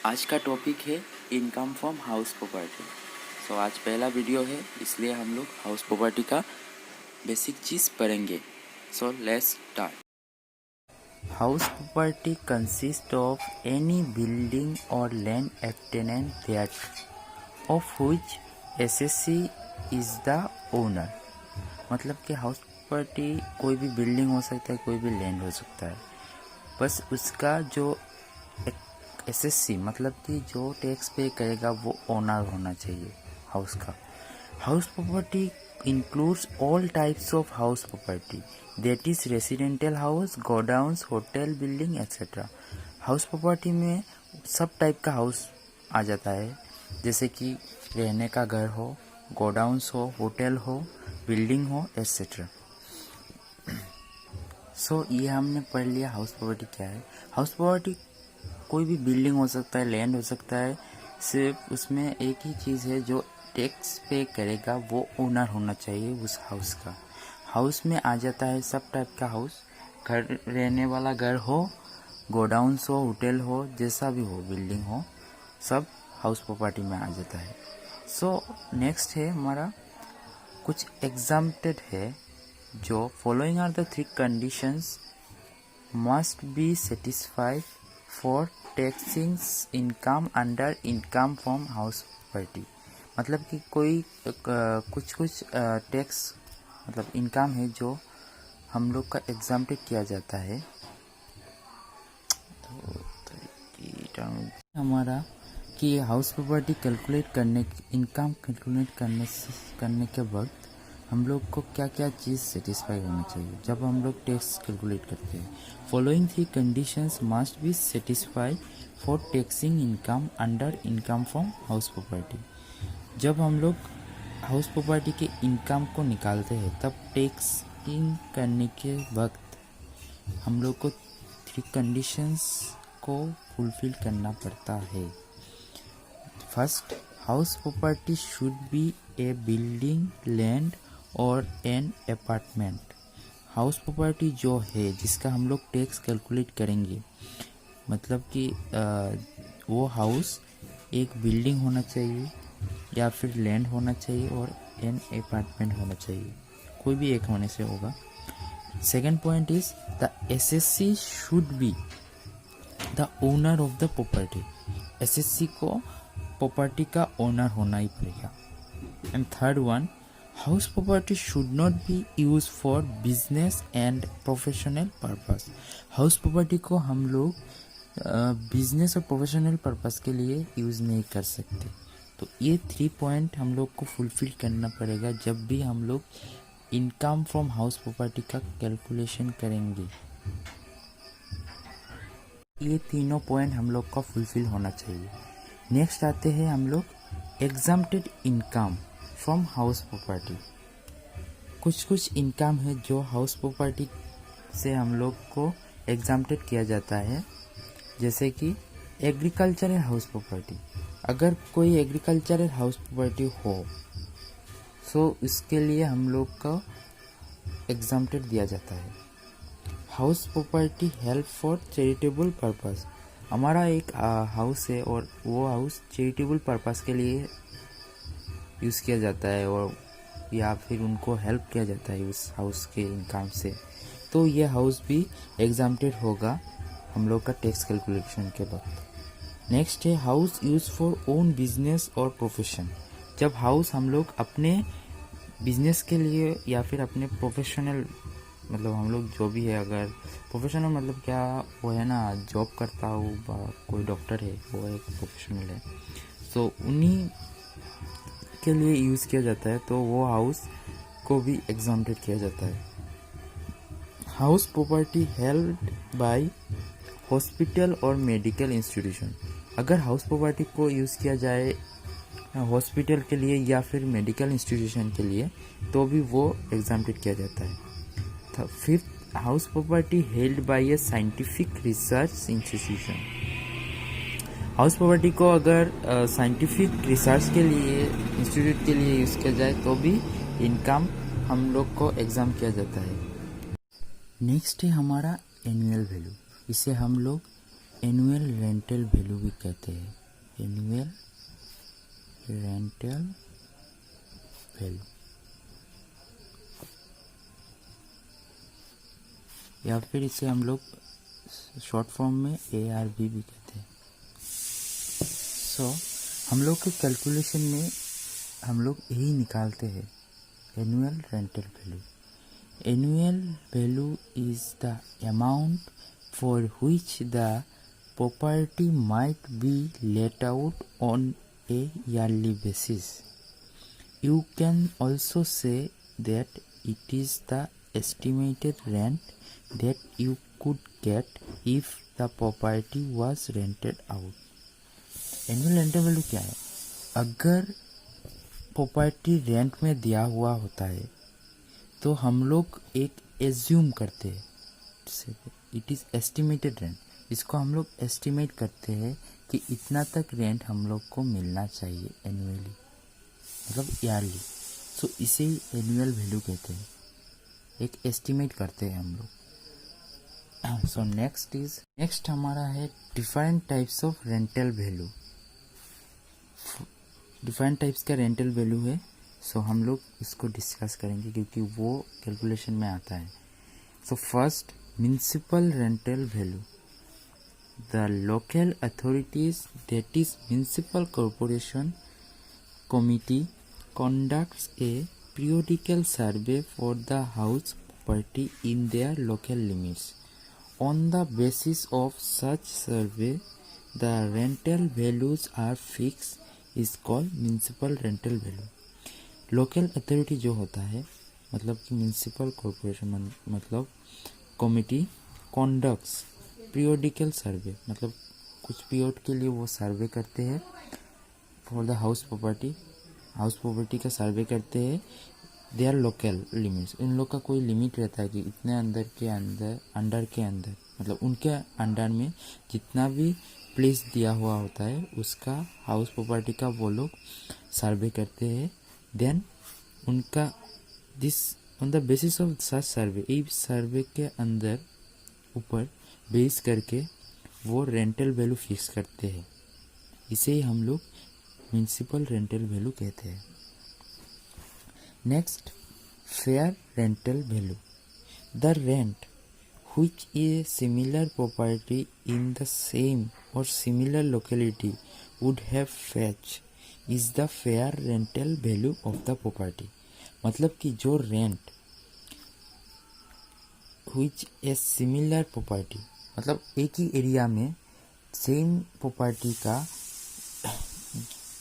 आज का टॉपिक है income from house property. So आज पहला वीडियो है, इसलिए हम लोग हाउस प्रॉपर्टी का बेसिक चीज़ पढ़ेंगे। So let's start. House property consist of any building और land appurtenant that of which assessee is the owner. मतलब कि हाउस प्रॉपर्टी कोई भी बिल्डिंग हो सकता है, कोई भी लैंड हो सकता है, बस उसका जो एसएससी मतलब कि जो टैक्स पे करेगा वो ओनर होना चाहिए हाउस का। House property includes all types of house property that is residential house, godowns, hotel, building etcetera. House property में सब टाइप का हाउस आ जाता है, जैसे कि रहने का घर हो, गोडाउन्स हो, होटल हो, बिल्डिंग हो एक्सेट्रा। सो ये हमने पढ़ लिया हाउस प्रॉपर्टी क्या है। हाउस प्रॉपर्टी कोई भी बिल्डिंग हो सकता है, लैंड हो सकता है, सिर्फ उसमें एक ही चीज़ है, जो टैक्स पे करेगा वो ओनर होना चाहिए उस हाउस का। हाउस में आ जाता है सब टाइप का हाउस, घर रहने वाला घर हो, गोडाउन्स हो, होटल हो, जैसा भी हो, बिल्डिंग हो, सब हाउस प्रॉपर्टी में आ जाता है। सो नेक्स्ट है हमारा कुछ एग्जाम्प्टेड है, जो following are the 3 conditions must be satisfied for taxing income under income from house property. मतलब कि कोई कुछ टैक्स मतलब इनकम है जो हम लोग का एग्जाम्प्टेड किया जाता है। तो हमारा कि हाउस प्रॉपर्टी कैलकुलेट करने, इनकम कैलकुलेट करने के वक्त हम लोग को क्या क्या चीज़ सेटिस्फाई होना चाहिए जब हम लोग टैक्स कैलकुलेट करते हैं। Following 3 conditions must be satisfied for taxing income under income from house property. जब हम लोग हाउस प्रॉपर्टी के इनकम को निकालते हैं, तब टैक्सिंग करने के वक्त हम लोग को 3 कंडीशंस को फुलफिल करना पड़ता है। First, house property should be A building, land और एन अपार्टमेंट। हाउस प्रॉपर्टी जो है जिसका हम लोग टैक्स कैलकुलेट करेंगे, मतलब कि वो हाउस एक बिल्डिंग होना चाहिए या फिर लैंड होना चाहिए और एन अपार्टमेंट होना चाहिए, कोई भी एक होने से होगा। Second point is the assessee should be the owner of the property. SSC को प्रॉपर्टी का ओनर होना ही पड़ेगा। And third one, house property should not be use for business and professional purpose. House property को हम लोग business और professional purpose के लिए यूज़ नहीं कर सकते। तो ये 3 पॉइंट हम लोग को फुलफिल करना पड़ेगा जब भी हम लोग इनकम फ्रॉम हाउस प्रॉपर्टी का कैलकुलेशन करेंगे। ये तीनों पॉइंट हम लोग का फुलफिल होना चाहिए। नेक्स्ट आते हैं हम लोग exempted income from house property. कुछ इनकम है जो हाउस प्रॉपर्टी से हम लोग को एग्जाम्प्टेड किया जाता है, जैसे कि एग्रीकल्चरल हाउस प्रॉपर्टी। अगर कोई एग्रीकल्चरल हाउस प्रॉपर्टी हो तो इसके लिए हम लोग को एग्जाम्प्टेड दिया जाता है। House property help for charitable purpose. हमारा एक हाउस है और वो हाउस चैरिटेबल पर्पस के लिए यूज़ किया जाता है, और या फिर उनको हेल्प किया जाता है उस हाउस के इनकम से, तो ये हाउस भी एग्जाम्प्टेड होगा हम लोग का टैक्स कैलकुलेशन के वक्त। नेक्स्ट है house use for own business और प्रोफेशन। जब हाउस हम लोग अपने बिजनेस के लिए या फिर अपने प्रोफेशनल, मतलब हम लोग जो भी है, अगर प्रोफेशनल मतलब क्या वो है ना, जॉब करता हो, कोई डॉक्टर है, वो एक प्रोफेशनल है, तो उन्हीं के लिए यूज़ किया जाता है, तो वो हाउस को भी एग्जाम्प्टेड किया जाता है। House property held by hospital और मेडिकल इंस्टीट्यूशन। अगर हाउस प्रॉपर्टी को यूज़ किया जाए हॉस्पिटल के लिए या फिर मेडिकल इंस्टीट्यूशन के लिए, तो भी वो एग्जाम्प्टेड किया जाता है। Fifth, house property held by A scientific research institution. House property को अगर साइंटिफिक रिसर्च के लिए, इंस्टीट्यूट के लिए यूज़ किया जाए, तो भी इनकम हम लोग को एग्जाम किया जाता है। नेक्स्ट है हमारा एनुअल वैल्यू। इसे हम लोग एनुअल रेंटल वैल्यू भी कहते हैं। एनुअल रेंटल वैल्यू, या फिर इसे हम लोग शॉर्ट फॉर्म में ARV भी कहते हैं। सो हम लोग के कैलकुलेशन में हम लोग यही निकालते हैं, annual rental value. Annual value is the amount for which the property might be let out on a yearly basis. You can also say that it is the estimated rent that you could get if the property was rented out. Annual rental value क्या है? अगर property rent में दिया हुआ होता है तो हम लोग एक एज्यूम करते हैं, इट इज़ एस्टिमेटेड रेंट, इसको हम लोग एस्टिमेट करते हैं कि इतना तक रेंट हम लोग को मिलना चाहिए एनुअली, मतलब ईयरली। सो इसे एनुअल वैल्यू कहते हैं, एक एस्टिमेट करते हैं हम लोग। सो नेक्स्ट हमारा है different types of rental value. Different types का रेंटल वैल्यू है, सो हम लोग इसको डिस्कस करेंगे क्योंकि वो कैलकुलेशन में आता है। So first, municipal rental value. The local authorities, that is municipal corporation committee, conducts a periodical survey for the house property in their local limits. On the basis of such survey, the rental values are fixed, is called municipal rental value. Local authority जो होता है, मतलब कि municipal corporation मतलब committee conducts periodical सर्वे, मतलब कुछ period के लिए वो सर्वे करते हैं फॉर द हाउस प्रॉपर्टी का सर्वे करते हैं। दे आर लोकल लिमिट्स, इन लोग का कोई लिमिट रहता है कि इतने अंडर के अंदर मतलब उनके अंडर में जितना भी प्लेस दिया हुआ होता है उसका हाउस प्रॉपर्टी का वो लोग सर्वे करते हैं। देन उनका this on the basis of such survey, इस सर्वे के अंदर ऊपर बेस करके वो रेंटल वैल्यू फिक्स करते हैं। इसे ही हम लोग म्युनिसिपल रेंटल वैल्यू कहते हैं। Next, fair rental value. The rent which a similar property in the same or similar locality would have fetched is the fair rental value of the property। मतलब कि जो rent which a similar property, मतलब एक ही area में same property का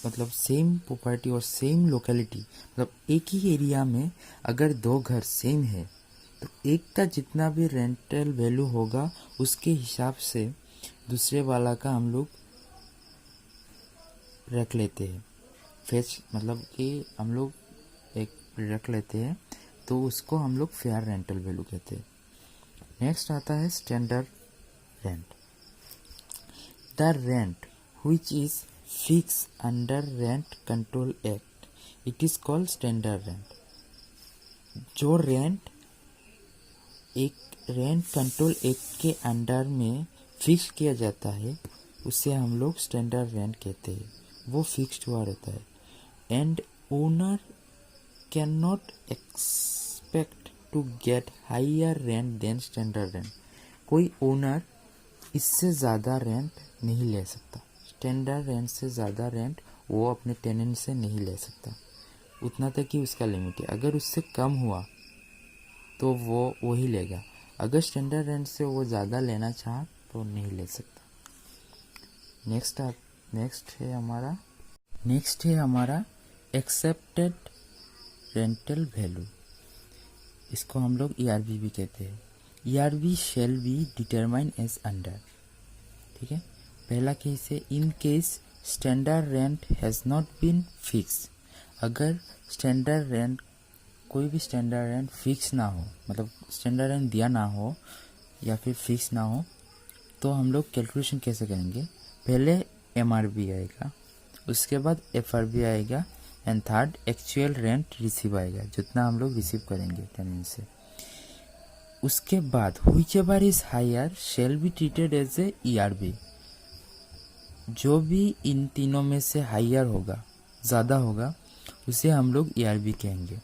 मतलब same property और same locality, मतलब एक ही एरिया में अगर दो घर सेम है तो एक का जितना भी रेंटल वैल्यू होगा उसके हिसाब से दूसरे वाला का हम लोग रख लेते हैं। फेच मतलब कि हम लोग एक रख लेते हैं तो उसको हम लोग फेयर रेंटल वैल्यू कहते हैं। नेक्स्ट आता है standard rent. The rent which is fixed under rent control act, it is called standard rent. जो रेंट कंट्रोल एक्ट के अंडर में फिक्स किया जाता है उसे हम लोग स्टैंडर्ड रेंट कहते हैं। वो फिक्स्ड हुआ रहता है and owner can not expect to get higher rent than standard rent. कोई ओनर इससे ज़्यादा रेंट नहीं ले सकता, स्टैंडर्ड रेंट से ज़्यादा रेंट वो अपने टेनेंट से नहीं ले सकता, उतना तक ही उसका लिमिट है। अगर उससे कम हुआ तो वो वही लेगा, अगर स्टैंडर्ड रेंट से वो ज़्यादा लेना चाह तो नहीं ले सकता। नेक्स्ट है हमारा एक्सेप्टेड रेंटल वैल्यू। इसको हम लोग ERV भी कहते हैं। ERV shall be determine as under, ठीक है। पहला केस है in case standard rent has not been fix. अगर स्टैंडर्ड रेंट कोई भी स्टैंडर्ड रेंट फिक्स ना हो, मतलब स्टैंडर्ड रेंट दिया ना हो या फिर फिक्स ना हो, तो हम लोग कैलकुलेशन कैसे करेंगे? पहले MRB आएगा, उसके बाद FRB आएगा and third actual rent receive आएगा, जितना हम लोग रिसीव करेंगे टेनेंट से। उसके बाद whichever is higher shall be treated as a ERB। जो भी इन तीनों में से हायर होगा, ज़्यादा होगा, उसे हम लोग ERB कहेंगे।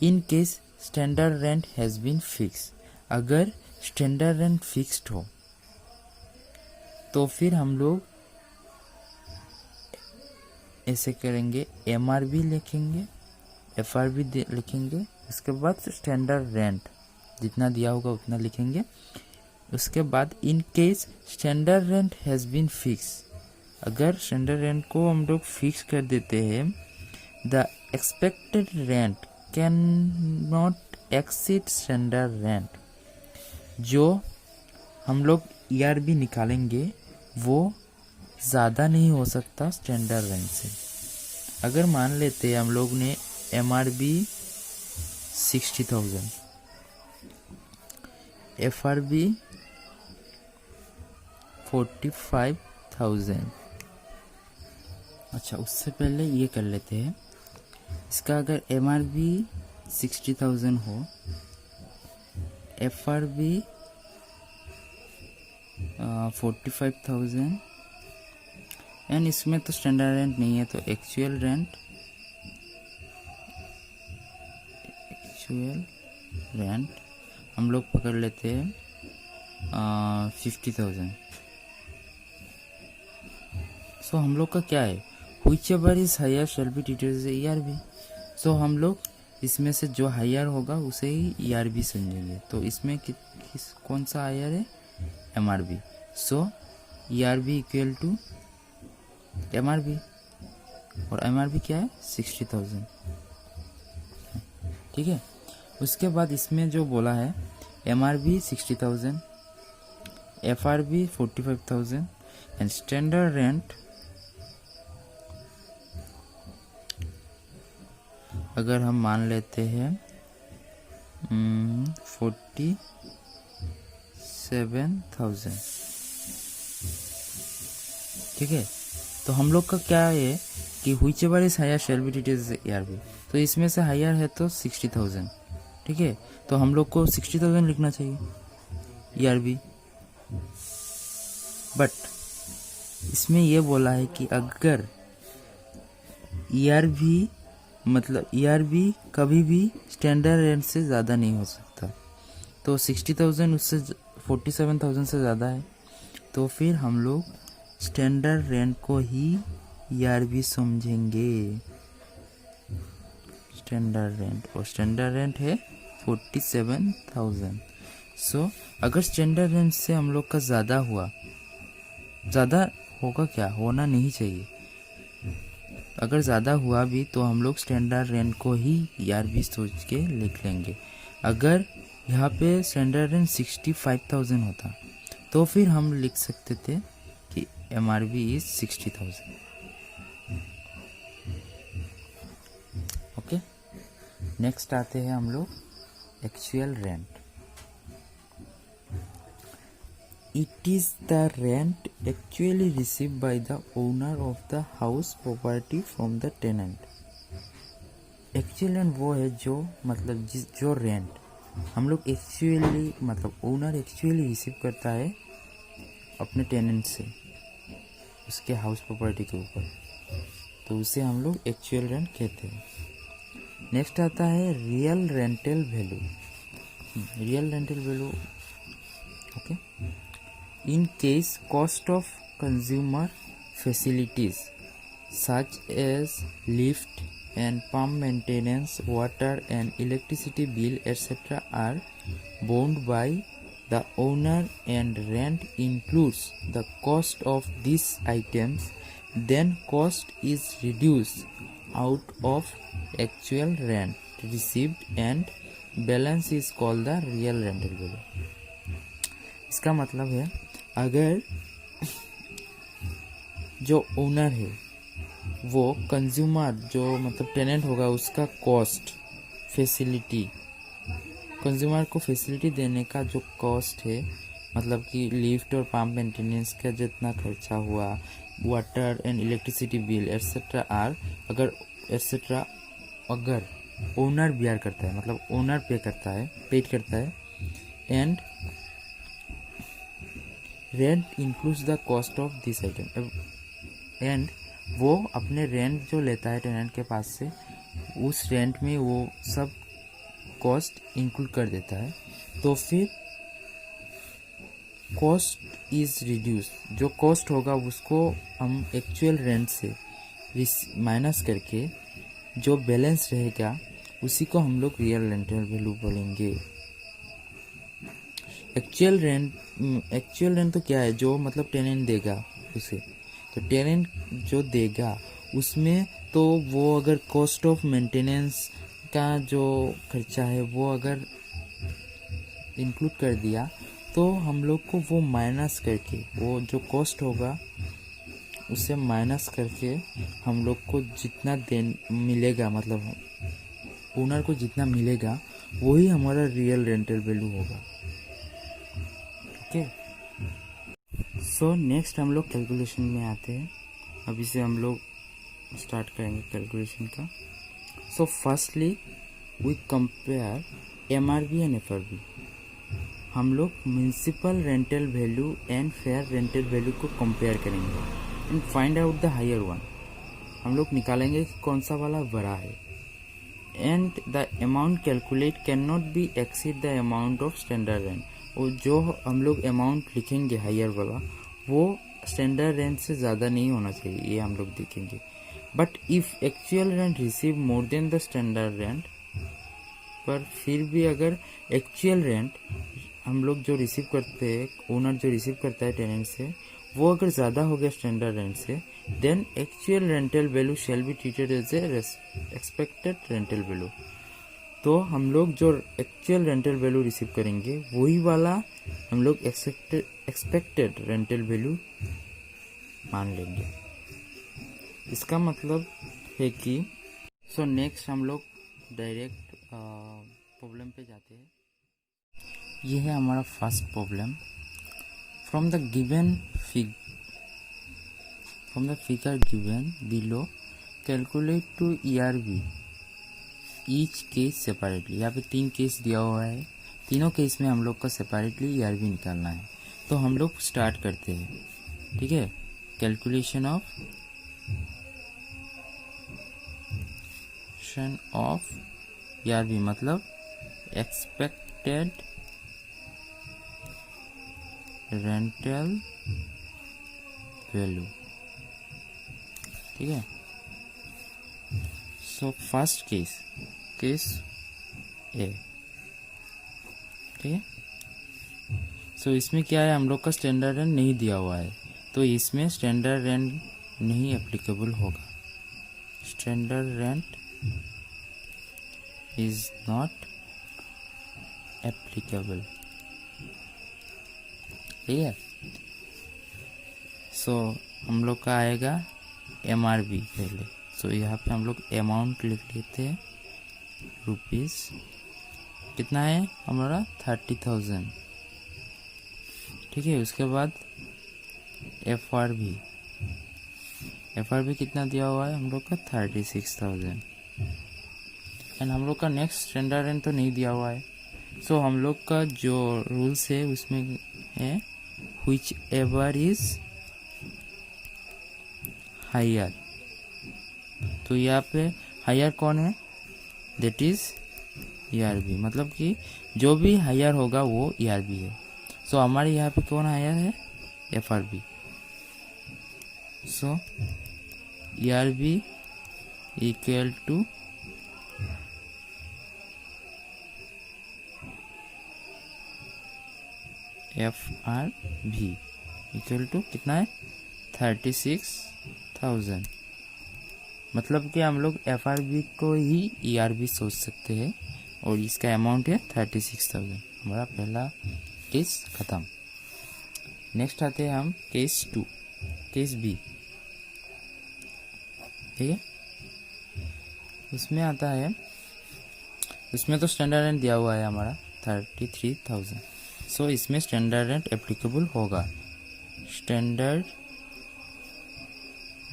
In case standard rent has been fix, अगर स्टैंडर्ड रेंट फिक्स्ड हो तो फिर हम लोग ऐसे करेंगे, MRB लिखेंगे, FRB लिखेंगे, उसके बाद स्टैंडर्ड रेंट जितना दिया होगा उतना लिखेंगे। उसके बाद in case standard rent has been fix, अगर स्टैंडर्ड रेंट को हम लोग फिक्स कर देते हैं, the expected rent can not exceed standard rent, जो हम लोग ERB निकालेंगे वो ज़्यादा नहीं हो सकता स्टैंडर्ड रेंट से। अगर मान लेते हैं हम लोग ने MRB 60,000, FRB 45,000। अच्छा, उससे पहले ये कर लेते हैं, इसका अगर MRB 60,000 हो, FRB 45,000, एंड इसमें तो स्टैंडर्ड रेंट नहीं है, तो एक्चुअल रेंट हम लोग पकड़ लेते हैं 50,000। सो हम लोग का क्या है, whichever is higher shall be treated as ERB। So हम लोग इसमें से जो हायर होगा उसे ही ERB समझेंगे। तो इसमें कौन सा हायर है, MRB। So ERB equal to MRB, और MRB क्या है, 60,000। ठीक है। उसके बाद इसमें जो बोला है MRB 60,000, FRB 45,000 and standard rent अगर हम मान लेते हैं 47,000। ठीक है। तो हम लोग का क्या है कि whichever is higher shall be treated as ERB। तो इसमें से हायर है तो 60,000। ठीक है, तो हम लोग को 60,000 लिखना चाहिए ERB। बट इसमें ये बोला है कि अगर ERB मतलब ERB कभी भी स्टैंडर्ड रेंट से ज़्यादा नहीं हो सकता, तो 60,000 उससे 47,000 से ज़्यादा है, तो फिर हम लोग स्टैंडर्ड रेंट को ही ERB समझेंगे। स्टैंडर्ड रेंट, और स्टैंडर्ड रेंट है 47,000। सो अगर स्टैंडर्ड रेंट से हम लोग का ज़्यादा होगा, क्या होना नहीं चाहिए, अगर ज़्यादा हुआ भी तो हम लोग स्टैंडर्ड रेंट को ही ERB सोच के लिख लेंगे। अगर यहाँ पे स्टैंडर्ड रेंट 65,000 होता तो फिर हम लिख सकते थे कि MRB इज 60,000। ओके, नेक्स्ट आते हैं हम लोग actual rent. It is the rent actually received by the owner of the house property from the tenant। Actual rent वो है जो मतलब जो रेंट हम लोग एक्चुअली मतलब ओनर एक्चुअली रिसीव करता है अपने टेनेंट से उसके हाउस प्रॉपर्टी के ऊपर, तो उसे हम लोग एक्चुअल रेंट कहते हैं। नेक्स्ट आता है real rental value. Real rental value, okay, in case cost of consumer facilities such as lift and pump maintenance, water and electricity bill etc. are borne by the owner and rent includes the cost of these items, then cost is reduced out of actual rent received and balance is called the real rental value। इसका मतलब है अगर जो owner है वो consumer जो मतलब tenant होगा उसका कॉस्ट फैसिलिटी, कंज्यूमर को फैसिलिटी देने का जो कॉस्ट है, मतलब कि लिफ्ट और पंप मेंटेनेंस का जितना खर्चा हुआ, water and electricity bill etcetera are अगर ओनर बियर करता है, मतलब ओनर पेड करता है and rent includes the cost of this item, and वो अपने रेंट जो लेता है टेनेंट के पास से, उस रेंट में वो सब कॉस्ट इंक्लूड कर देता है। तो फिर कॉस्ट इज रिड्यूस, जो कॉस्ट होगा उसको हम एक्चुअल रेंट से माइनस करके जो बैलेंस रहेगा उसी को हम लोग रियल रेंटल वैल्यू बोलेंगे। एक्चुअल रेंट तो क्या है, जो मतलब टेनेंट देगा उसे, तो टेनेंट जो देगा उसमें तो वो अगर कॉस्ट ऑफ मेंटेनेंस का जो खर्चा है वो अगर इंक्लूड कर दिया तो हम लोग को वो माइनस करके, वो जो कॉस्ट होगा उसे माइनस करके हम लोग को जितना मिलेगा, मतलब ओनर को जितना मिलेगा वही हमारा रियल रेंटल वैल्यू होगा। ओके, सो नेक्स्ट हम लोग कैलकुलेशन में आते हैं। अभी से हम लोग स्टार्ट करेंगे कैलकुलेशन का। So firstly we compare MRV and FRV। हम लोग municipal rental value and fair rental value को कंपेयर करेंगे and find out the higher one. हम लोग निकालेंगे कि कौन सा वाला बड़ा है। And the amount calculate can not be exceed the amount of standard rent. और जो हम लोग अमाउंट लिखेंगे हायर वाला, वो स्टैंडर्ड रेंट से ज़्यादा नहीं होना चाहिए, ये हम लोग देखेंगे। But if actual rent receive more than the standard rent, पर फिर भी अगर एक्चुअल रेंट हम लोग जो रिसीव करते हैं, ओनर जो रिसीव करता है टेनेंट से, वो अगर ज़्यादा हो गया स्टैंडर्ड रेंट से, then actual rental value shall be treated as a expected rental value. तो हम लोग जो एक्चुअल रेंटल वैल्यू रिसीव करेंगे वही वाला हम लोग एक्सपेक्टेड रेंटल वैल्यू मान लेंगे। इसका मतलब है कि नेक्स्ट हम लोग डायरेक्ट प्रॉब्लम पे जाते हैं। ये है हमारा first problem. From the figure given below calculate to ERV each case separately. यहाँ पे 3 केस दिया हुआ है, तीनों केस में हम लोग को सेपरेटली ERV निकालना है। तो हम लोग स्टार्ट करते हैं, ठीक है। कैलकुलेशन ऑफ ERV मतलब एक्सपेक्टेड रेंटल वैल्यू, ठीक है। सो फर्स्ट केस ए, ठीक है। सो इसमें क्या है, हम लोग का स्टैंडर्ड रेंट नहीं दिया हुआ है, तो इसमें स्टैंडर्ड रेंट नहीं एप्लीकेबल होगा। Standard rent is not applicable, ठीक है। सो हम लोग का आएगा MRV पहले। सो यहाँ पे हम लोग अमाउंट लिख लेते हैं, रुपीज़ कितना है हमारा 30,000, ठीक है। उसके बाद FRV कितना दिया हुआ है हम लोग का 36,000। एंड हम लोग का नेक्स्ट स्टैंडर्ड रेंट तो नहीं दिया हुआ है। सो हम लोग का जो रूल्स है उसमें है व्हिच एवर इज हायर। तो यहाँ पे हायर कौन है, दैट इज ERV, मतलब कि जो भी हायर होगा वो ERV है। सो हमारे यहाँ पे कौन हायर है, FRV। So ERV equal to FRV equal to कितना है 36,000। मतलब कि हम लोग FRV को ही ERV सोच सकते हैं और इसका अमाउंट है 36,000। हमारा पहला केस खत्म। नेक्स्ट आते हैं हम केस B, ठीक है। उसमें आता है, उसमें तो स्टैंडर्ड रेंट दिया हुआ है हमारा 33,000। सो इसमें स्टैंडर्ड रेंट एप्लीकेबल होगा। स्टैंडर्ड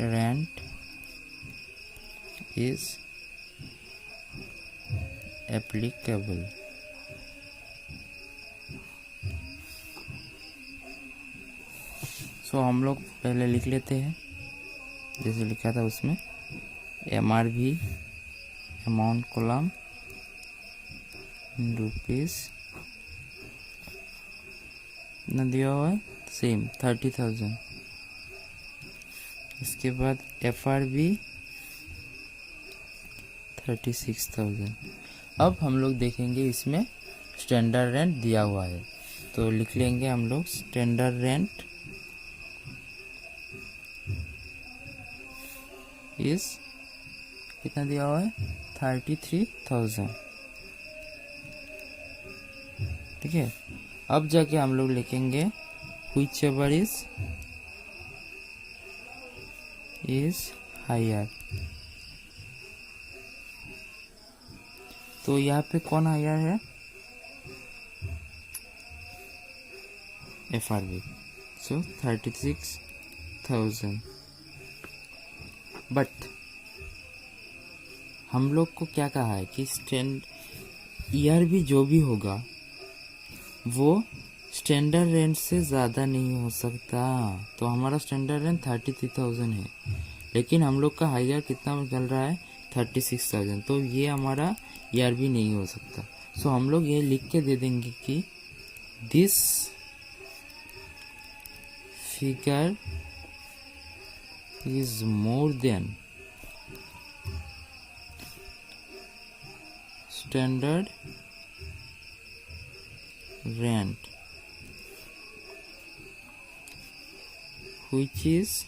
रेंट is applicable, सो हम लोग पहले लिख लेते हैं जैसे लिखा था उसमें MRV अमाउंट कॉलम रुपीज न दिया हुआ है सेम 30,000। इसके बाद FRV 36,000। अब हम लोग देखेंगे इसमें स्टैंडर्ड रेंट दिया हुआ है तो लिख लेंगे हम लोग स्टैंडर्ड रेंट इस कितना दिया हुआ है 33,000। ठीक है, अब जाके हम लोग लिखेंगे whichever is higher। तो यहाँ पे कौन हायर है FRV, सो 36,000। बट हम लोग को क्या कहा है कि ERV जो भी होगा वो स्टैंडर्ड रेंट से ज़्यादा नहीं हो सकता। तो हमारा स्टैंडर्ड रेंट 33,000 है, लेकिन हम लोग का हायर कितना चल रहा है 36,000। तो ये हमारा ERV नहीं हो सकता। सो हम लोग ये लिख के दे देंगे कि this figure is more than standard rent which is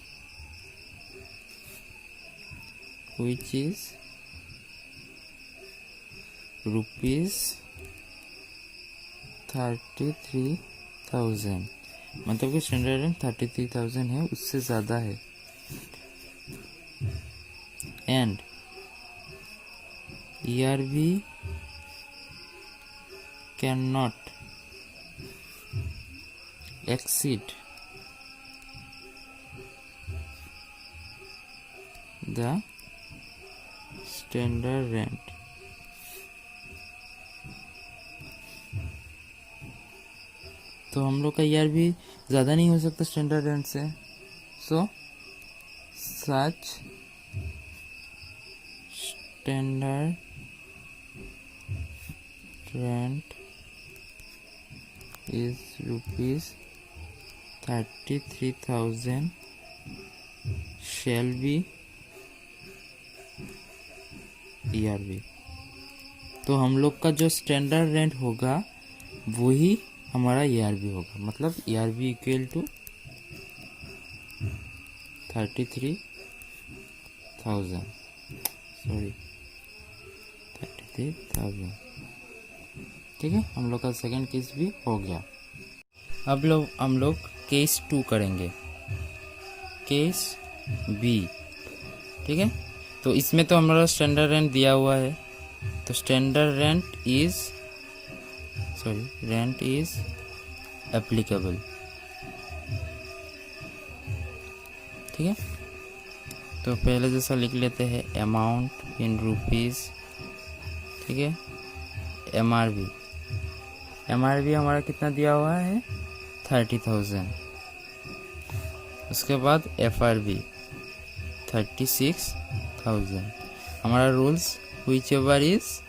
rupees 33,000। मतलब कि स्टैंडर्ड रेंट 33,000 है, उससे ज़्यादा है। And ERV can not exceed the standard rent। तो हम लोग का ERV ज़्यादा नहीं हो सकता स्टैंडर्ड रेंट से। सो सच standard rent is rupees 33,000 shall be ERV। तो हम लोग का जो स्टैंडर्ड रेंट होगा वही हमारा ERV होगा। मतलब ERV इक्वल टू 33,000 33,000। ठीक है, हम लोग का सेकंड केस भी हो गया। अब हम लोग केस 2 करेंगे, केस B। ठीक है, तो इसमें तो हमारा स्टैंडर्ड रेंट दिया हुआ है, तो स्टैंडर्ड रेंट इज एप्लीकेबल। ठीक है, तो पहले जैसा लिख लेते हैं अमाउंट इन रुपीज। ठीक है, MRV हमारा कितना दिया हुआ है 30,000। उसके बाद FRV 36,000। हमारा रूल्स whichever is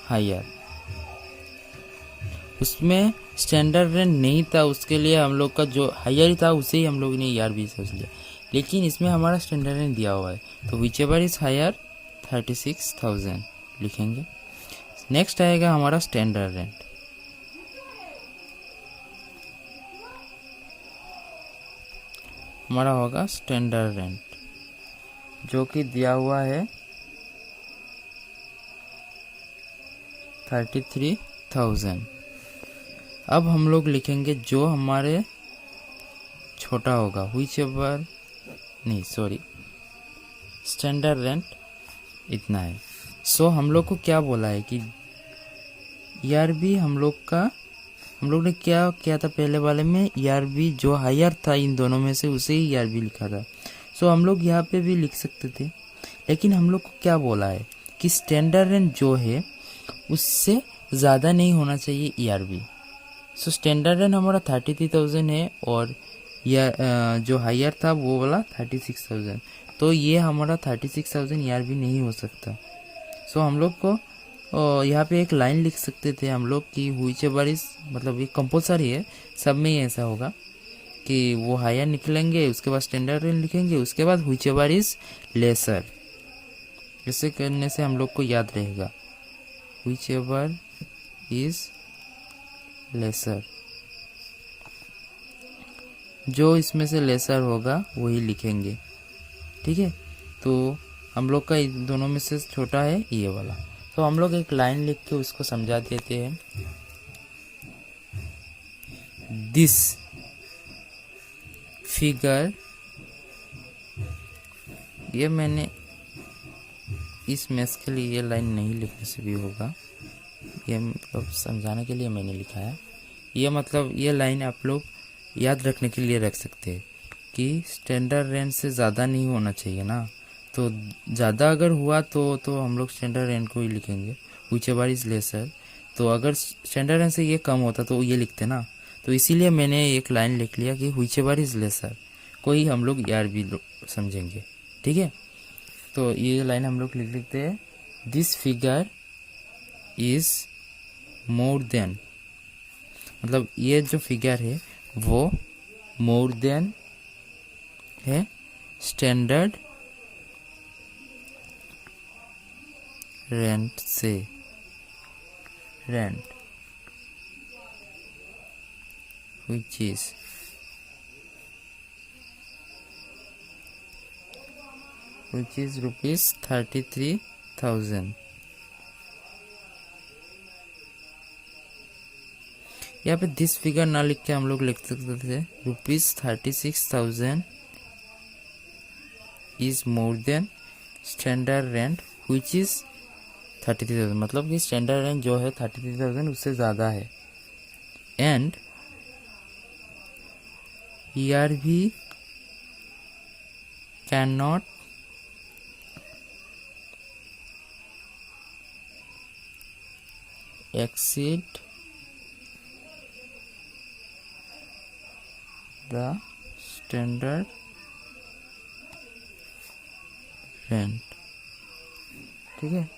हायर। उसमें स्टैंडर्ड रेंट नहीं था, उसके लिए हम लोग का जो हायर था उसे ही हम लोग ने ERV सोच लिया। लेकिन इसमें हमारा स्टैंडर्ड रेंट दिया हुआ है, तो whichever is हायर 36,000 लिखेंगे। नेक्स्ट आएगा हमारा स्टैंडर्ड रेंट। हमारा होगा स्टैंडर्ड रेंट जो कि दिया हुआ है 33,000। अब हम लोग लिखेंगे जो हमारे छोटा होगा स्टैंडर्ड रेंट इतना है। सो हम लोग को क्या बोला है कि ERV हम लोग ने क्या किया था पहले वाले में, ERV जो हायर था इन दोनों में से उसे ही ERV लिखा था। सो हम लोग यहाँ पे भी लिख सकते थे, लेकिन हम लोग को क्या बोला है कि स्टैंडर्ड रेंट जो है उससे ज़्यादा नहीं होना चाहिए ERV। सो स्टैंडर्ड रेंट हमारा 33,000 है और या जो हायर था वो वाला 36,000, तो ये हमारा 36,000 यार भी नहीं हो सकता। सो हम लोग को यहाँ पे एक लाइन लिख सकते थे हम लोग कि हुईच एवर इज, मतलब ये कंपलसरी है, सब में ही ऐसा होगा कि वो हायर निकलेंगे, उसके बाद स्टैंडर्ड रेंट लिखेंगे, उसके बाद हुईच एवर इज लेसर। ऐसे करने से हम लोग को याद रहेगा हुईच एवर इज लेसर, जो इसमें से लेसर होगा वही लिखेंगे। ठीक है, तो हम लोग का इन दोनों में से छोटा है ये वाला, तो हम लोग एक लाइन लिख के उसको समझा देते हैं। दिस फिगर, ये मैंने इस मैथ्स के लिए ये लाइन नहीं लिखने से भी होगा, ये मतलब समझाने के लिए मैंने लिखा है। ये मतलब ये लाइन आप लोग याद रखने के लिए रख सकते हैं कि स्टैंडर्ड रेंट से ज़्यादा नहीं होना चाहिए ना, तो ज़्यादा अगर हुआ तो हम लोग स्टैंडर्ड रेंट को ही लिखेंगे, व्हिच एवर इज लेसर। तो अगर स्टैंडर्ड रेंट से ये कम होता तो ये लिखते ना, तो इसीलिए मैंने एक लाइन लिख लिया कि व्हिच एवर इज लेसर, कोई हम लोग यार भी समझेंगे। ठीक है, तो ये लाइन हम लोग लिख लेते हैं, this figure is more than, मतलब ये जो फिगर है वो मोर देन है स्टैंडर्ड रेंट से, रेंट which is rupees 33,000। यहाँ पे दिस फिगर ना लिख के हम लोग लिख सकते थे rupees 36,000 is more than standard rent which is 33,000, मतलब कि स्टैंडर्ड रेंट जो है 33,000 उससे ज़्यादा है। And ERV can not exceed the standard rent। ठीक है,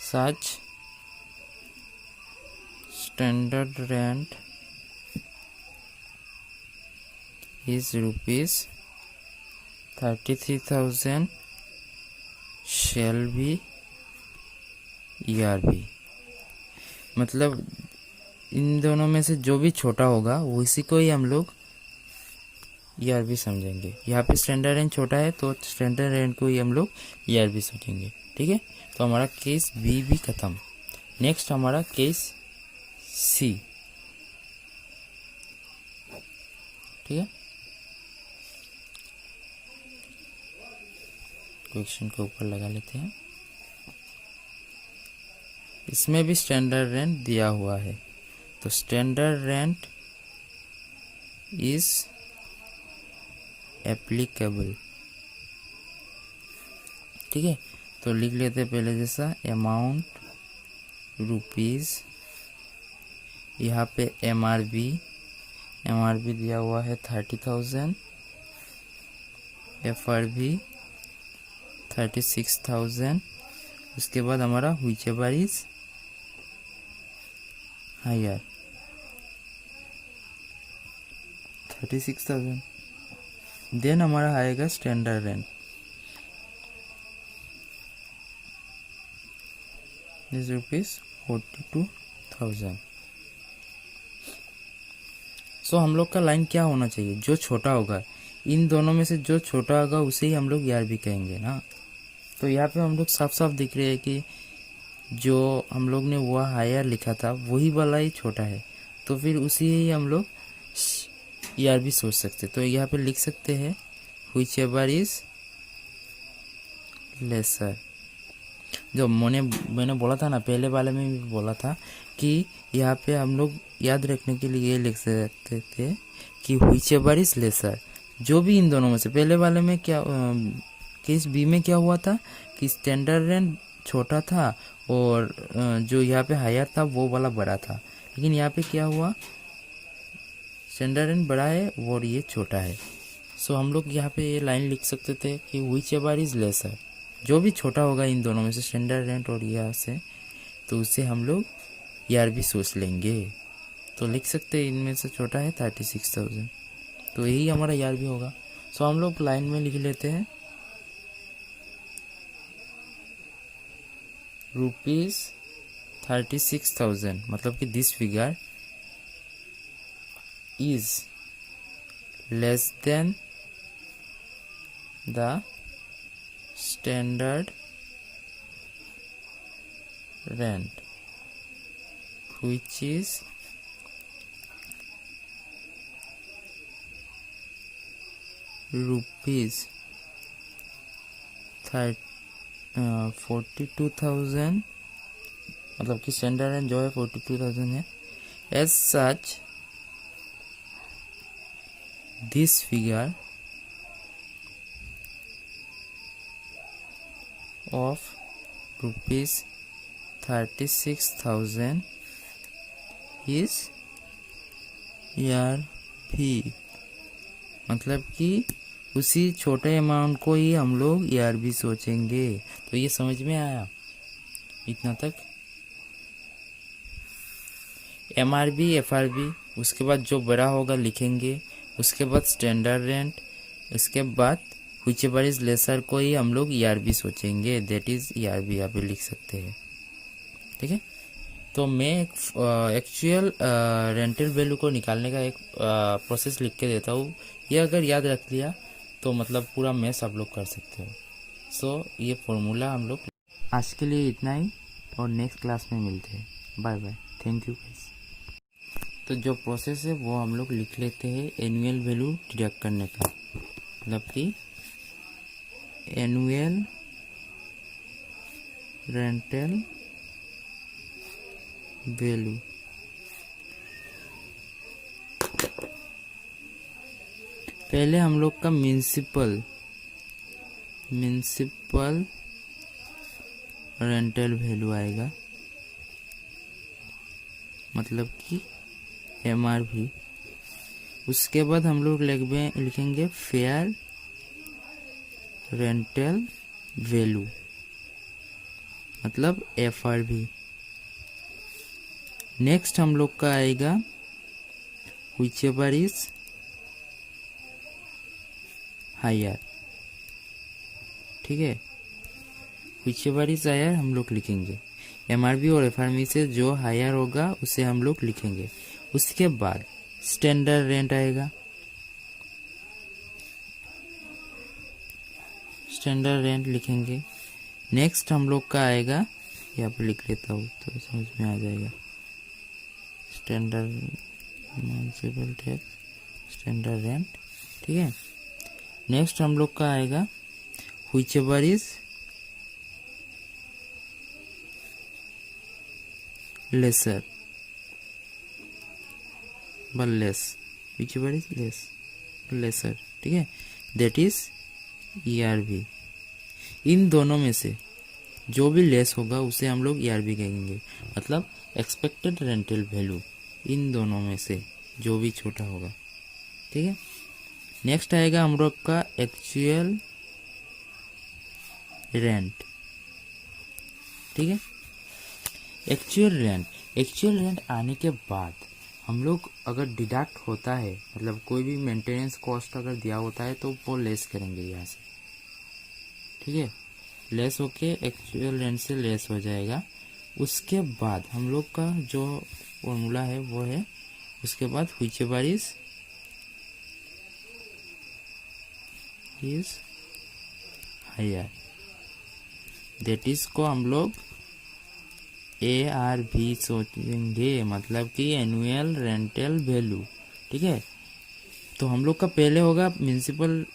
such standard rent is rupees 33,000 shall be ERV, मतलब इन दोनों में से जो भी छोटा होगा उसी को ही हम लोग ERV समझेंगे। यहाँ पे स्टैंडर्ड रेंट छोटा है तो स्टैंडर्ड रेंट को ही हम लोग ERV समझेंगे। ठीक है, तो हमारा केस बी भी खत्म। नेक्स्ट हमारा केस सी। ठीक है, क्वेश्चन को ऊपर लगा लेते हैं। इसमें भी स्टैंडर्ड रेंट दिया हुआ है, तो स्टैंडर्ड रेंट इज एप्लीकेबल। ठीक है, तो लिख लेते हैं पहले जैसा अमाउंट रुपीज, यहाँ पे MRP दिया हुआ है 30,000, FRV 36,000, उसके बाद हमारा whichever is higher 36,000, then हमारा आएगा स्टैंडर्ड रेंट इज रुपीज 42,000। सो हम लोग का लाइन क्या होना चाहिए, जो छोटा होगा इन दोनों में से जो छोटा होगा उसे ही हम लोग यार भी कहेंगे ना। तो यहाँ पे हम लोग साफ साफ दिख रहे हैं कि जो हम लोग ने वो हायर लिखा था वही वाला ही छोटा है, तो फिर उसी ही हम लोग यार भी सोच सकते। तो यहाँ पे लिख सकते हैं व्हिच एवर इज लेसर। जो मैंने बोला था ना, पहले वाले में भी बोला था कि यहाँ पे हम लोग याद रखने के लिए ये लिख सकते थे कि व्हिच एवर इज लेसर, जो भी इन दोनों में से, पहले वाले में क्या केस बी में क्या हुआ था कि स्टैंडर्ड रेंट छोटा था और जो यहाँ पे हायर था वो वाला बड़ा था, लेकिन यहाँ पे क्या हुआ, स्टैंडर्ड रेंट बड़ा है और ये छोटा है। सो हम लोग यहाँ पे ये लाइन लिख सकते थे कि विच एवर इज लेसर, जो भी छोटा होगा इन दोनों में से, स्टैंडर्ड रेंट और यहाँ से, तो उसे हम लोग यार भी सोच लेंगे। तो लिख सकते हैं इनमें से छोटा है 36,000, तो यही हमारा यार भी होगा। सो हम लोग लाइन में लिख लेते हैं ₹36,000, मतलब कि this figure is less than the standard rent which is rupees 42,000, मतलब कि स्टैंडर्ड रेंट जो है 42,000 है। As such this figure of ₹36,000 is यार भी, मतलब कि उसी छोटे अमाउंट को ही हम लोग यार भी सोचेंगे। तो ये समझ में आया इतना तक। MRB FRB, उसके बाद जो बड़ा होगा लिखेंगे, उसके बाद स्टैंडर्ड रेंट, उसके बाद व्हिच एवर इज लेसर को ही हम लोग यार भी सोचेंगे, दैट इज यार भी यहाँ पे लिख सकते हैं। ठीक है, तो मैं एक्चुअल रेंटल वैल्यू को निकालने का एक प्रोसेस लिख के देता हूँ। ये अगर याद रख लिया तो मतलब पूरा मैथ्स आप लोग कर सकते हो। सो ये फॉर्मूला हम लोग, आज के लिए इतना ही और नेक्स्ट क्लास में मिलते हैं। Bye bye, thank you guys. तो जो प्रोसेस है वो हम लोग लिख लेते हैं एनुअल वैल्यू डिडक्ट करने का, मतलब कि एनुअल रेंटल वैल्यू। पहले हम लोग का म्युनिसिपल रेंटल वैल्यू आएगा, मतलब कि MRV। उसके बाद हम लोग लिखेंगे फेयर रेंटल वैल्यू, मतलब FRV। नेक्स्ट हम लोग का आएगा व्हिच एवर इज हायर। ठीक है, व्हिच एवर इज हायर हम लोग लिखेंगे, MRB और FRB से जो हायर होगा उसे हम लोग लिखेंगे। उसके बाद स्टैंडर्ड रेंट आएगा, स्टैंडर्ड रेंट लिखेंगे। नेक्स्ट हम लोग का आएगा, यहाँ पर लिख लेता हूँ तो समझ में आ जाएगा, standard municipal tax, standard rent. ठीक है, नेक्स्ट हम लोग का आएगा which ever is lesser, but less, whichever is less, lesser। ठीक है, that is ERV। इन दोनों में से जो भी लेस होगा उसे हम लोग ERV कहेंगे, मतलब एक्सपेक्टेड रेंटल वैल्यू। इन दोनों में से जो भी छोटा होगा। ठीक है, नेक्स्ट आएगा हम लोग का एक्चुअल रेंट। ठीक है, एक्चुअल रेंट आने के बाद हम लोग अगर डिडक्ट होता है, मतलब कोई भी मेंटेनेंस कॉस्ट अगर दिया होता है तो वो लेस करेंगे यहाँ से। ठीक है, लेस होके एक्चुअल रेंट से लेस हो जाएगा। उसके बाद हम लोग का जो फॉर्मूला है वो है, उसके बाद whichever is higher, that is को हम लोग ARV सोचेंगे, मतलब कि एनुअल रेंटल वैल्यू। ठीक है, तो हम लोग का पहले होगा म्युनिसिपल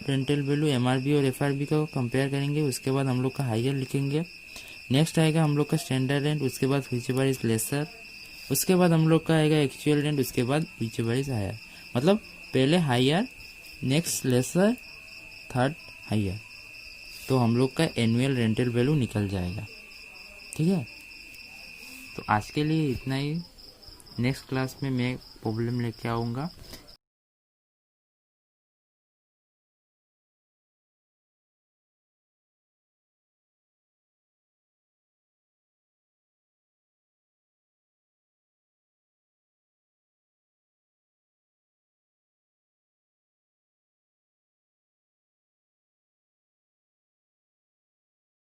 रेंटल वैल्यू, MRB और FRB का कंपेयर करेंगे। उसके बाद हम लोग का हायर लिखेंगे। नेक्स्ट आएगा हम लोग का स्टैंडर्ड रेंट, उसके बाद व्हिच एवर इज लेसर, उसके बाद हम लोग का आएगा एक्चुअल रेंट, उसके बाद व्हिच एवर इज हायर, मतलब पहले higher, next lesser, third higher. तो हम लोग का एनुअल रेंटल वैल्यू निकल जाएगा। ठीक है, तो आज के लिए इतना ही नेक्स्ट क्लास में मैं प्रॉब्लम लेके आऊँगा।